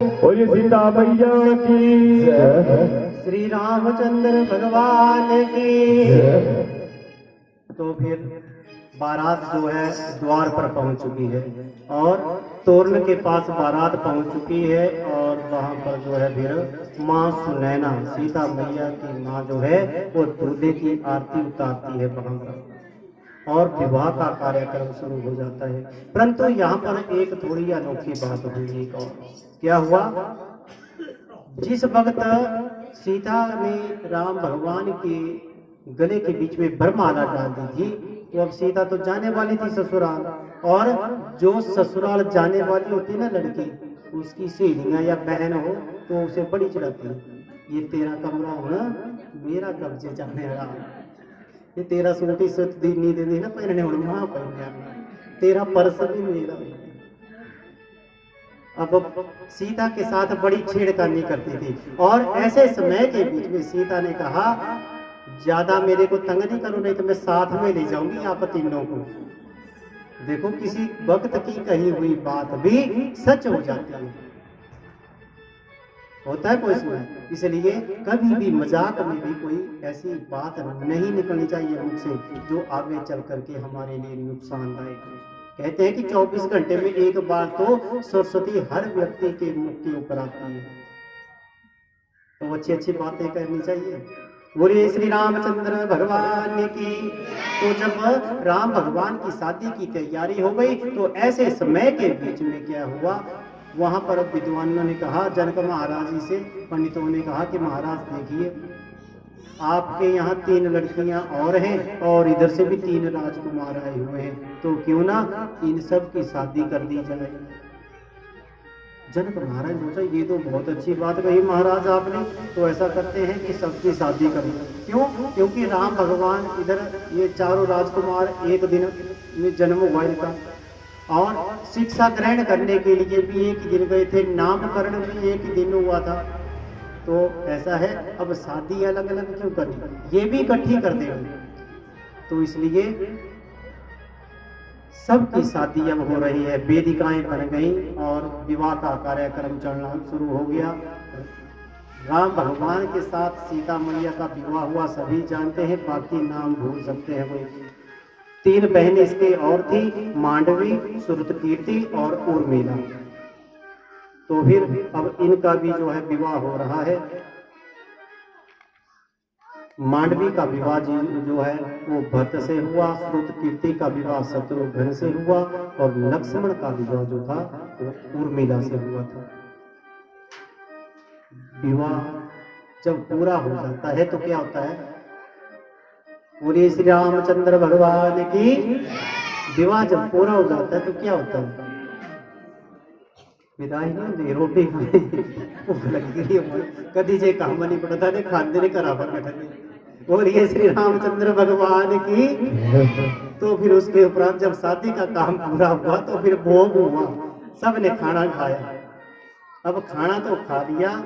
बोलिए सीता मैया की जय। श्री रामचंद्र भगवान की। तो फिर बारात जो है द्वार पर पहुंच चुकी है और तोरण के पास बारात पहुंच चुकी है और वहां पर जो है फिर माँ सुनैना सीता मैया की माँ जो है वो दूल्हे की आरती उतारती है वहां पर और विवाह का कार्यक्रम शुरू हो जाता है। परंतु यहाँ पर एक थोड़ी अनोखी बात हुई। एक और क्या हुआ, जिस वक्त सीता ने राम भगवान के गले के बीच में वरमाला डाल दी थी तो अब सीता तो जाने वाली थी ससुराल, और जो ससुराल जाने वाली होती ना लड़की, उसकी सहेलियां या बहन हो तो उसे बड़ी चिढ़ाती है, ये तेरा कमरा हो ना, मेरा कब्जे जाने वाला, ये तेरा सूट ही सूट दी नहीं दे ना पहनने वाला वहां पहनने, तेरा पर्स भी मेरा। अब सीता के साथ बड़ी छेड़खानी करती थी और ऐसे समय के बीच में सीता ने कहा ज्यादा मेरे को तंग नहीं करो, नहीं तो मैं साथ में ले जाऊंगी आप तीनों को। देखो किसी वक्त की कही हुई बात भी सच हो जाती है, होता है कोई समय। इसलिए कभी भी मजाक में भी कोई ऐसी बात नहीं निकलनी चाहिए मुख से जो आगे चल करके हमारे लिए नुकसानदायक है। कहते हैं कि 24 घंटे में एक बार तो सरस्वती हर व्यक्ति के मुख के ऊपर आती है, तो अच्छी अच्छी बातें करनी चाहिए। बोलिए श्री रामचंद्र भगवान की। तो जब राम भगवान की शादी की तैयारी हो गई तो ऐसे समय के बीच में क्या हुआ, वहां पर विद्वानों ने कहा, जनक महाराज जी से पंडितों ने कहा कि महाराज देखिए आपके यहाँ 3 लड़कियां और हैं और इधर से भी 3 राजकुमार आए हुए हैं, तो क्यों ना इन सब की शादी कर दी जाए। जनक महाराज सोचा ये तो बहुत अच्छी बात कही महाराज आपने, तो ऐसा करते हैं कि सबकी शादी करें। क्यों? क्योंकि राम भगवान इधर ये चारों राजकुमार एक दिन में जन्म हुआ इनका, और शिक्षा ग्रहण करने के लिए भी एक दिन गए थे, नामकरण भी एक दिन हुआ था। तो ऐसा है, अब शादी अलग अलग क्यों करनी, ये भी इकट्ठी कर देंगे। तो इसलिए सबकी शादी अब हो रही है, वेदिकाएं बन गई और विवाह का कार्यक्रम चलना शुरू हो गया। राम भगवान के साथ सीता मैया का विवाह हुआ सभी जानते हैं, बाकी नाम भूल सकते हैं कोई। 3 बहनें इसके और थी, मांडवी, श्रुतकीर्ति और उर्मिला। तो फिर अब इनका भी जो है विवाह हो रहा है। मांडवी का विवाह जो है वो भरत से हुआ, श्रुतकीर्ति का विवाह शत्रुघ्न से हुआ और लक्ष्मण का विवाह जो था वो उर्मिला से हुआ था। विवाह जब पूरा हो जाता है तो क्या होता है, बोलिए श्री रामचंद्र भगवान की। विवाह जब पूरा हो जाता है तो क्या होता है, विदाई नहीं, रोटी खाने भूख लगी रही है, कदी जे काम नहीं पड़ता ने खाने ने करा पर बैठे। बोलिए श्री रामचंद्र भगवान की। तो फिर उसके उपरांत जब शादी का काम पूरा हुआ तो फिर भोग हुआ, सबने खाना खाया। अब खाना तो खा लिया,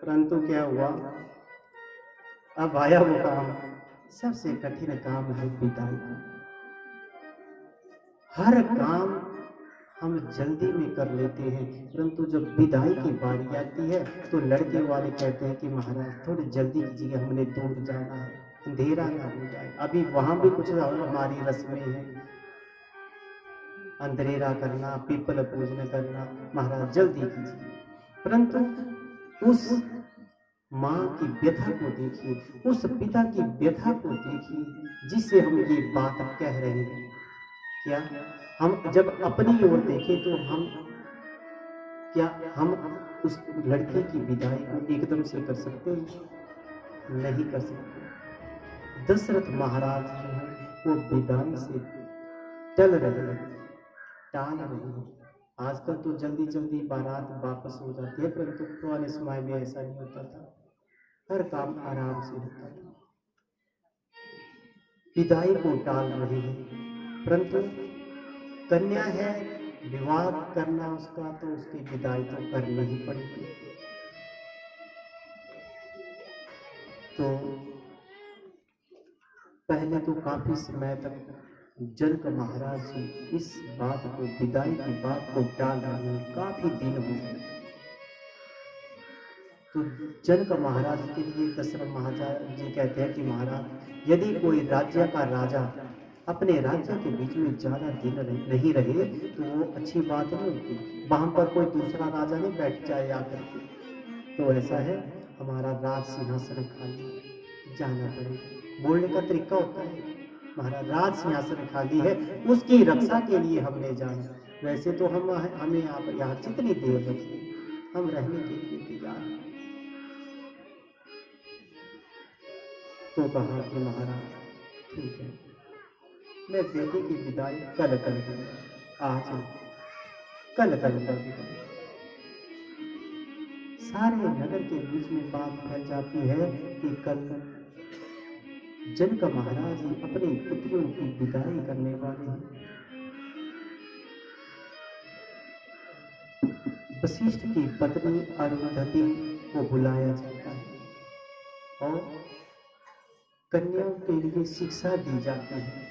परंतु क्या हुआ, अब आया वो काम, सबसे कठिन काम है विदाई। हर काम हम जल्दी में कर लेते हैं, परंतु जब विदाई की बारी आती है तो लड़के वाले कहते हैं कि महाराज थोड़ी जल्दी कीजिए, हमने दूर जाना है, अंधेरा ना हो जाए। अभी वहां भी कुछ हमारी रस्में हैं, अंधेरा करना, पीपल पूजन करना, महाराज जल्दी कीजिए। परंतु उस माँ की व्यथा को देखिए, उस पिता की व्यथा को देखिए जिससे हम ये बात कह रहे हैं। क्या हम जब अपनी ओर देखें तो क्या हम उस लड़के की विदाई को एकदम से कर सकते हैं? नहीं कर सकते। दशरथ महाराज जो है वो विदाई से टल रहे हैं, टाल रहे हैं। आजकल तो जल्दी जल्दी बारात वापस हो जाती है, परंतु पुराने समय में ऐसा नहीं होता था, हर काम आराम से होता था। विदाई को टाल रहे हैं, परंतु कन्या है, विवाह करना उसका, तो उसकी विदाई तो करनी ही पड़ेगी। तो पहले तो काफी समय तक जनक महाराज जी इस बात को, विदाई की बात को टाल रहे हैं, काफी दिन हो गए। तो जनक महाराज के लिए दशरथ महाराज जी कहते हैं कि महाराज, यदि कोई राज्य का राजा अपने राज्य के बीच में ज्यादा दिन नहीं रहे तो वो अच्छी बात नहीं होती, वहां पर कोई दूसरा राजा नहीं बैठ जाए आकर के। तो ऐसा है, हमारा राज सिंहासन खाली जाना पड़ेगा, बोलने का तरीका होता है। महाराज राज सिंहासन खाली है, उसकी रक्षा के लिए हमने जाना। वैसे तो हमें आप यहाँ जितनी देर रखिए, हम रहने के लिए तैयार हैं। तो कहा कि महाराज ठीक है, मैं बेटे की विदाई कल कर दूंगा, आज कल कर दूंगा। सारे नगर के बीच में बात फैल जाती है कि कल जनक महाराज अपनी पुत्रियों की विदाई करने वाले हैं। वशिष्ठ की पत्नी अरुंधति को बुलाया जाता है और कन्याओं के लिए शिक्षा दी जाती है।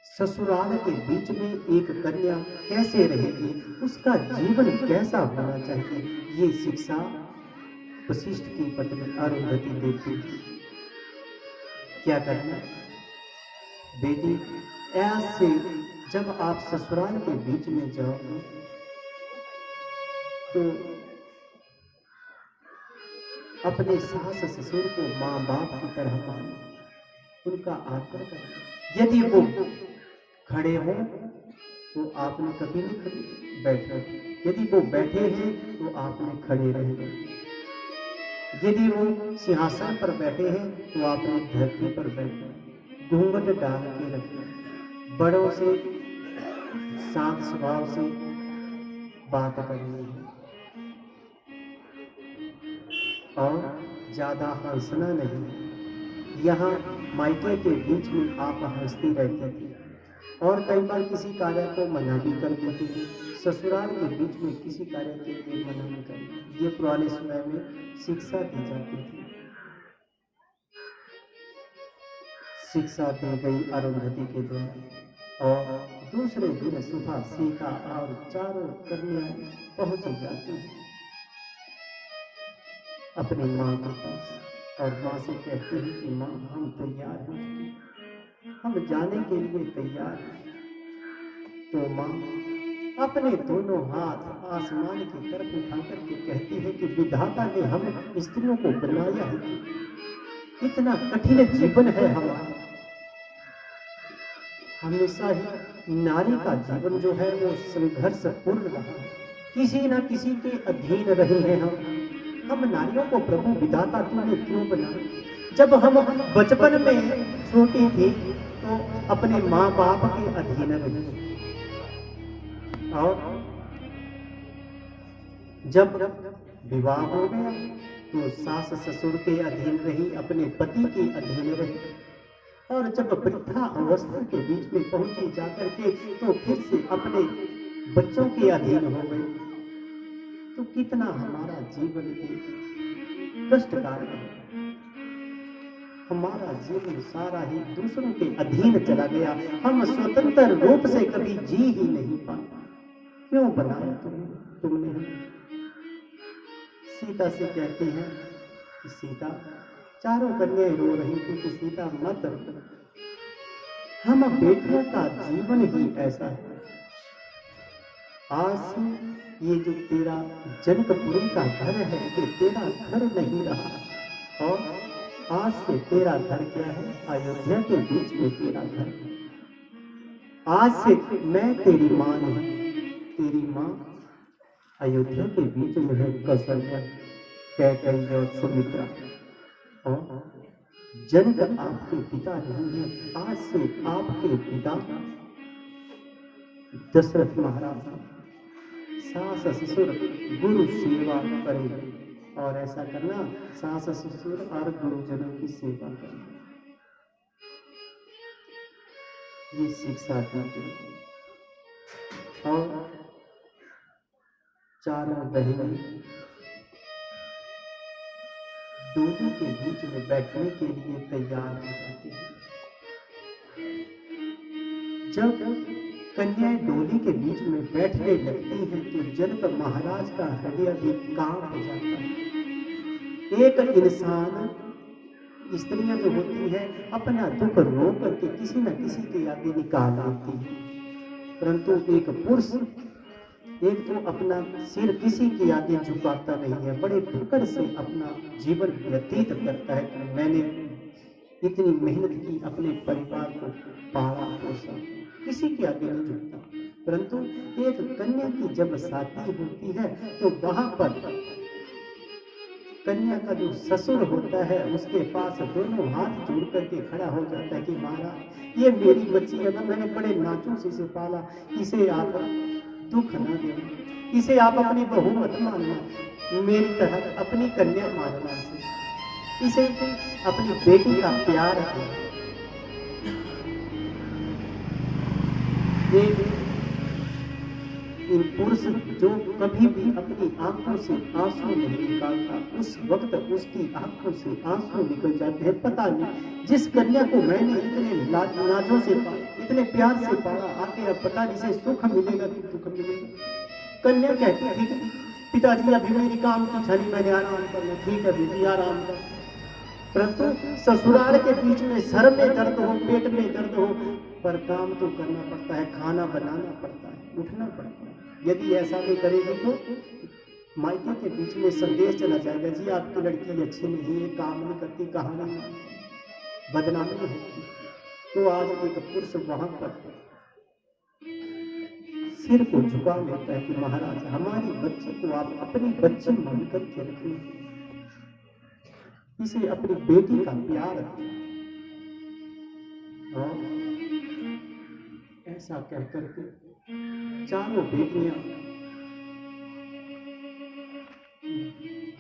ससुराल के बीच में एक कन्या कैसे रहेगी, उसका जीवन कैसा होना चाहिए, ये शिक्षा वशिष्ठ की पत्नी अरुंधति देती थी। क्या करना बेटी, ऐसे जब आप ससुराल के बीच में जाओगे तो अपने सास ससुर को माँ बाप की तरह मानो, उनका आदर करो। यदि वो खड़े हो तो आपने कभी नहीं खड़े बैठना, यदि वो बैठे हैं तो आपने खड़े रहना, यदि वो सिंहासन पर बैठे हैं तो आपने धरती पर बैठना, घूंघट डाल के रखना, बड़ों से शांत स्वभाव से बात करनी है और ज्यादा हंसना नहीं। यहाँ मायके के बीच में आप हंसती रहती थी और कई बार किसी कार्य को मना भी कर देती थी, ससुराल के बीच में किसी कार्य के लिए मना नहीं करती। ये पुराने समय में शिक्षा दी जाती थी। शिक्षा दी गई अरुंधति के द्वारा और दूसरे दिन सुबह सीता और चारों कन्याएं पहुंच जाती हैं अपनी माँ के पास और माँ से कहती हैं कि माँ हम तैयार हैं, हम जाने के लिए तैयार हैं। तो माँ अपने दोनों हाथ आसमान की तरफ उठाकर के कहती है कि विधाता ने हम स्त्रियों को बनाया है, इतना कठिन जीवन है हमारा, हमेशा ही नारी का जीवन जो है वो संघर्ष पूर्ण रहा, किसी न किसी के अधीन रहे हैं हम नारियों को प्रभु विधाता तूने क्यों बनाया? जब हम बचपन में छोटी थी तो अपने माँ बाप के अधीन रही और जब विवाह हो गया तो सास ससुर के अधीन रही, अपने पति के अधीन रही और जब वृद्धा अवस्था के बीच में पहुंची जाकर के तो फिर से अपने बच्चों के अधीन हो गई। तो कितना हमारा जीवन कष्टकारी है, हमारा जीवन सारा ही दूसरों के अधीन चला गया, हम स्वतंत्र रूप से कभी जी ही नहीं पाए। क्यों बनाया तुमने सीता से कहती हैं कि सीता, चारों कन्याएं रो रही थी कि सीता मत रो, हम बेटियों का जीवन ही ऐसा है। आज से ये जो तेरा जनकपुरी का घर है ये तेरा घर नहीं रहा और आज से तेरा घर क्या है, अयोध्या के बीच में तेरा घर है। आज से मैं तेरी माँ नहीं, तेरी माँ अयोध्या के बीच में है कौशल्या, कैकेयी और सुमित्रा और जनक आपके पिता नहीं है, आज से आपके पिता दशरथ महाराज सास ससुर गुरु सेवा करेंगे और ऐसा करना, सास ससुर और गुरुजनों की सेवा करना, ये शिक्षा दी गई। और चारों बहनें दूल्हे के बीच में बैठने के लिए तैयार हो जाती हैं। जब कन्याएं डोली के बीच में बैठने लगती हैं तो जनक महाराज का हृदय भी कांप हो जाता है। एक इंसान, स्त्रियां जो होती है अपना दुख रो करके किसी न किसी के आगे निकाल देती है, परंतु एक पुरुष एक तो अपना सिर किसी के आगे झुकाता नहीं है, बड़े फिक्र से अपना जीवन व्यतीत करता है कि मैंने इतनी मेहनत की, अपने परिवार को पाला पोसा, किसी के आगे नहीं झुकता। परंतु एक कन्या की जब शादी होती है तो वहां पर कन्या का जो ससुर होता है उसके पास दोनों हाथ जोड़ करके खड़ा हो जाता है कि महाराज ये मेरी बच्ची है ना, मैंने बड़े नाचों से इसे पाला, इसे आप दुख न देना, इसे आप अपनी बहू मत मानना, मेरी तरह अपनी कन्या मानना, इसे अपनी बेटी का प्यार है। एक पुरुष जो कभी भी अपनी आंखों से आंसू नहीं निकालता, उस वक्त उसकी आंखों से आंसू निकल जाते हैं। पता नहीं जिस कन्या को मैंने इतने नाजों से पाला, इतने प्यार से पाला, आके अब पता नहीं इसे सुख मिलेगा कि दुख मिलेगा। कन्या कहती ठीक है पिताजी, अभी मेरी काम की छली, मैंने आराम करना, ठीक है बेटी आराम कर। परंतु ससुराल के बीच में सर में दर्द हो, पेट में दर्द हो, पर काम तो करना पड़ता है, खाना बनाना पड़ता है, उठना पड़ता है। यदि ऐसा नहीं करेगी तो मायके के बीच में संदेश चला जाएगा, जी आपकी लड़की अच्छी नहीं है, काम नहीं करती, कहानी बदनामी होती। तो आज एक पुरुष वहां पर सिर को झुका लेता है कि महाराज हमारी बच्ची को आप अपनी बच्ची मानकर के रखें, इसे अपनी बेटी का प्यार है। और ऐसा कहकर के चारों बेटियां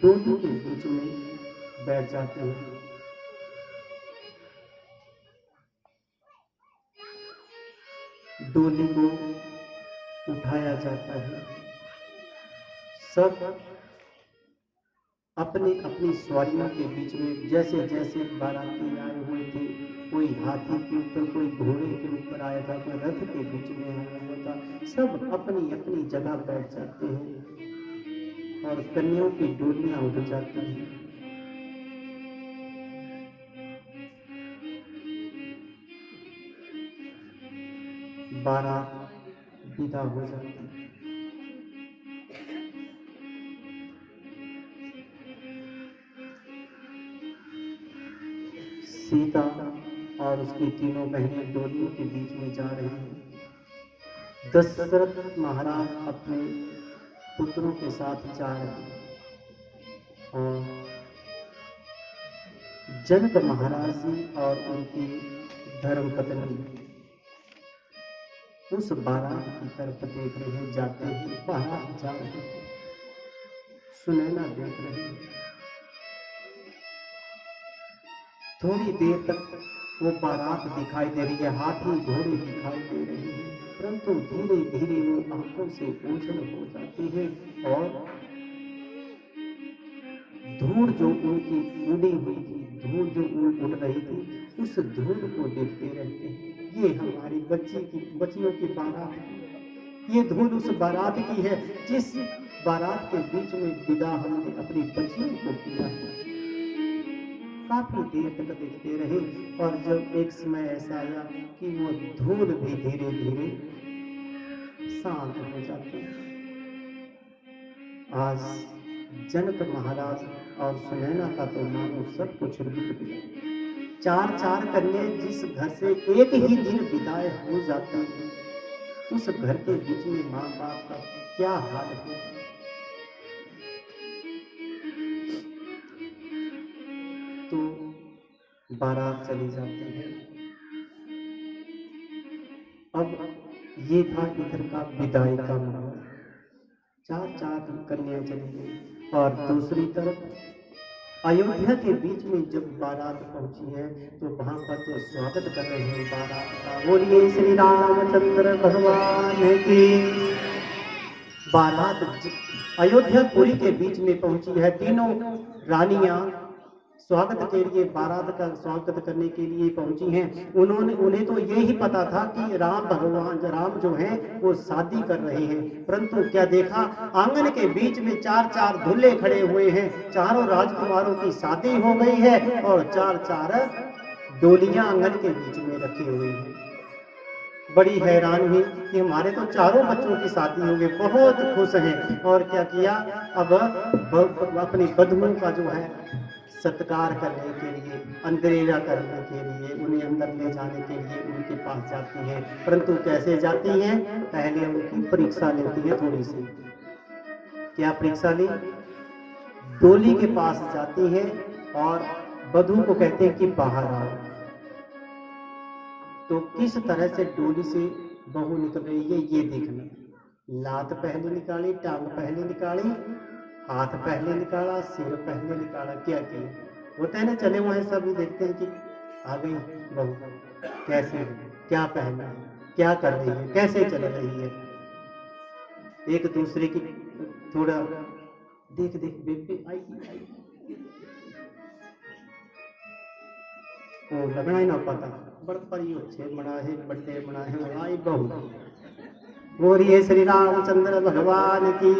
डोली के बीच में बैठ जाते हैं। डोली को उठाया जाता है, सब अपनी अपनी सवारियों के बीच में, जैसे जैसे बाराती आए हुए थे, कोई हाथी के ऊपर, कोई घोड़े के ऊपर आया था, कोई रथ के बीच में आया हुआ था, सब अपनी अपनी जगह बैठ जाते हैं और कन्याओं की डोलियां उठ जाती हैं। बारात विदा हो जाती है। सीता और उसकी तीनों बहनें डोलियों के बीच में जा रही हैं। दशरथ महाराज अपने पुत्रों के साथ जा रहे हैं और जनक महाराज जी और उनकी धर्मपत्नी उस बारात की तरफ देख रहे हैं, जाते हैं, बारात जा रहे हैं, सुनैना देख रहे हैं। थोड़ी देर तक वो बारात दिखाई दे रही है, हाथी घोड़े दिखाई दे रहे हैं, परंतु धीरे धीरे वो आंखों से ओझल हो जाती है और धूल जो उनकी उड़ी हुई थी, धूल जो उड़ रही थी, उस धूल को देखते रहते हैं। ये हमारी बच्चियों की बारात है, ये धूल उस बारात की है जिस बारात के बीच में विदा हमने अपनी बच्चियों को किया है। काफी देर तक देखते रहे और जब एक समय ऐसा आया कि वो धूल भी धीरे धीरे शांत हो जाती। आज जनक महाराज और सुनैना का तो मानो सब कुछ रुक गया। चार चार कन्या जिस घर से एक ही दिन विदाई हो जाती है, उस घर के बीच में माँ बाप का क्या हाल है। तो बारात चली जाती है। अब ये था इधर का विदाई का माहौल, चार चार कन्या चली गई और दूसरी तरफ अयोध्या के बीच में जब बारात पहुंची है तो वहां पर तो स्वागत कर रहे हैं बारात का। बोलिए श्री रामचंद्र भगवान की। बारात अयोध्यापुरी के बीच में पहुंची है, तीनों रानियां स्वागत के लिए, बारात का स्वागत करने के लिए पहुंची हैं। उन्हें तो ये ही पता था कि राम जो हैं वो शादी कर रहे हैं, परंतु क्या देखा, आंगन के बीच में 4-4 दूल्हे खड़े हुए हैं। चारों राजकुमारों की शादी हो गई है और 4-4 डोलियां आंगन के बीच में रखी हुई हैं। बड़ी हैरान हुई कि हमारे तो चारों बच्चों की शादी हो गई, बहुत खुश हैं। और क्या किया, अब अपनी बधुओं का जो है सत्कार करने के लिए, अंदरेला करने के लिए, उन्हें अंदर ले जाने के लिए उनके पास जाती हैं। परंतु कैसे जाती हैं, पहले उनकी परीक्षा लेती है थोड़ी सी। क्या परीक्षा ली, डोली के पास जाती है और वधू को कहते हैं कि बाहर आओ। तो किस तरह से डोली से बहू निकल रही है ये देखना। लात पहले निकाली, टांग पहले निकाली, हाथ पहले निकाला, सिर पहले निकाला। क्या किया, होता है ना, चले वहां सभी देखते हैं कि आ गई बहू, कैसे है, क्या पहना है, क्या कर रही है, कैसे चल रही है। एक दूसरे की थोड़ा देख बेबे आई ओ लगना ही ना पता, बड़ परियो छे मना है, बड्डे मना है, आई बहू। बोलिए श्री रामचंद्र भगवान की।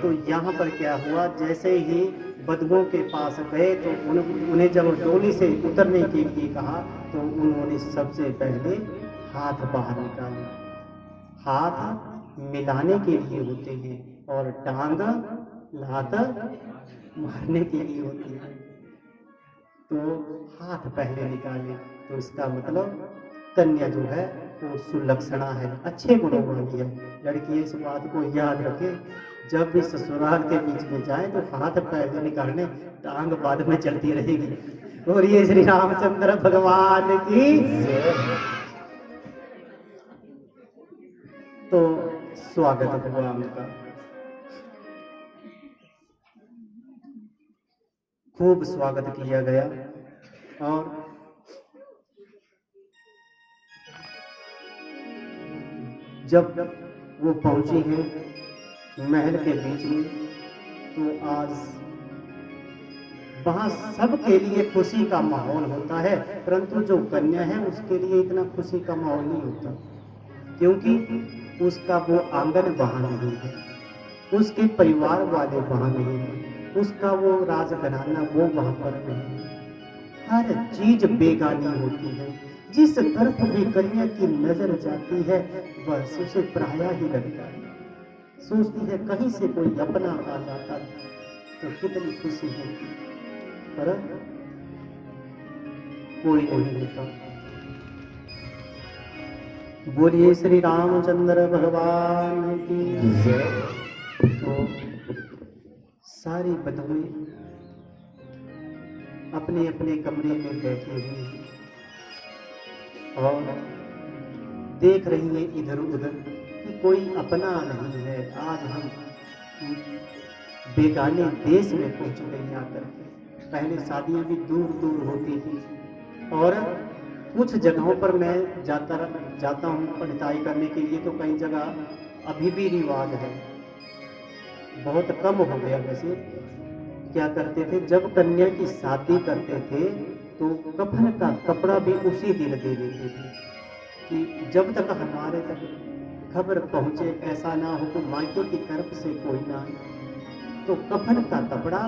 तो यहाँ पर क्या हुआ, जैसे ही बधुओं के पास गए तो उन्हें जब डोली से उतरने के लिए कहा तो उन्होंने सबसे पहले हाथ बाहर निकाले। हाथ मिलाने के लिए होते हैं और टांग लात मारने के लिए होती है। तो हाथ पहले निकाले, तो इसका मतलब कन्या जो है वो सुलक्षणा है, अच्छे गुणों वाली है। लड़की इस बात को याद रखे, जब भी ससुराल के बीच में जाए तो हाथ पहले निकालने, टांग बाद में चलती रहेगी। और ये श्री रामचंद्र भगवान की। तो स्वागत भगवान का, खूब स्वागत किया गया। और जब वो पहुंची हैं महल के बीच में, तो आज वहां सबके लिए खुशी का माहौल होता है, परंतु जो कन्या है उसके लिए इतना खुशी का माहौल नहीं होता, क्योंकि उसका वो आंगन वहां नहीं है, उसके परिवार वाले वहां नहीं है, उसका वो राजघराना वो वहां पर नहीं है। हर चीज बेगानी होती है। जिस तरफ भी कन्या की नजर जाती है बस उसे पराया ही लगता है। सोचती है कहीं से कोई अपना आ जाता तो कितनी खुशी होती, पर कोई नहीं होता। बोलिए श्री रामचंद्र भगवान की। तो सारी बधुएं अपने अपने कमरे में बैठी हुई हैं और देख रही है इधर उधर कि कोई अपना नहीं है। आज हम बेगाने देश में पहुंच गए आकर के। पहले शादियां भी दूर दूर होती थी और कुछ जगहों पर मैं जाता हूँ पढ़ाई करने के लिए, तो कई जगह अभी भी रिवाज है, बहुत कम हो गया। वैसे क्या करते थे, जब कन्या की शादी करते थे तो कफन का कपड़ा भी उसी दिन दे देते थे कि जब तक हमारे तक खबर पहुंचे, ऐसा ना हो तो मायके की तरफ से कोई ना आए, तो कफन का कपड़ा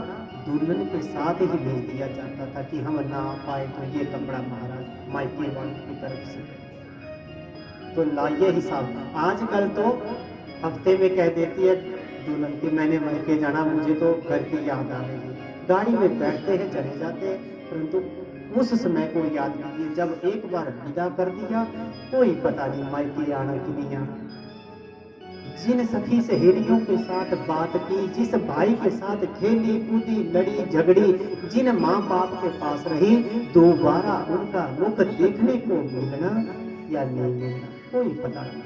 दुल्हन के साथ ही भेज दिया जाता था कि हम ना आ पाए तो ये कपड़ा महाराज मायके वालों की तरफ से। तो लाइए हिसाब, आजकल तो हफ्ते में कह देती है दुल्हन की मैंने मायके जाना, मुझे तो घर की याद आ रही है। गाड़ी में बैठते हैं चले जाते हैं, परंतु उस समय को याद कीजिए जब एक बार विदा कर दिया, कोई पता नहीं मायके आना कि नहीं आना। जिन सखी सहेलियों के साथ बात की, जिस भाई के साथ खेली कूदी लड़ी झगड़ी, जिन माँ बाप के पास रही, दोबारा उनका मुख देखने को मिलना या नहीं मिलना कोई पता नहीं।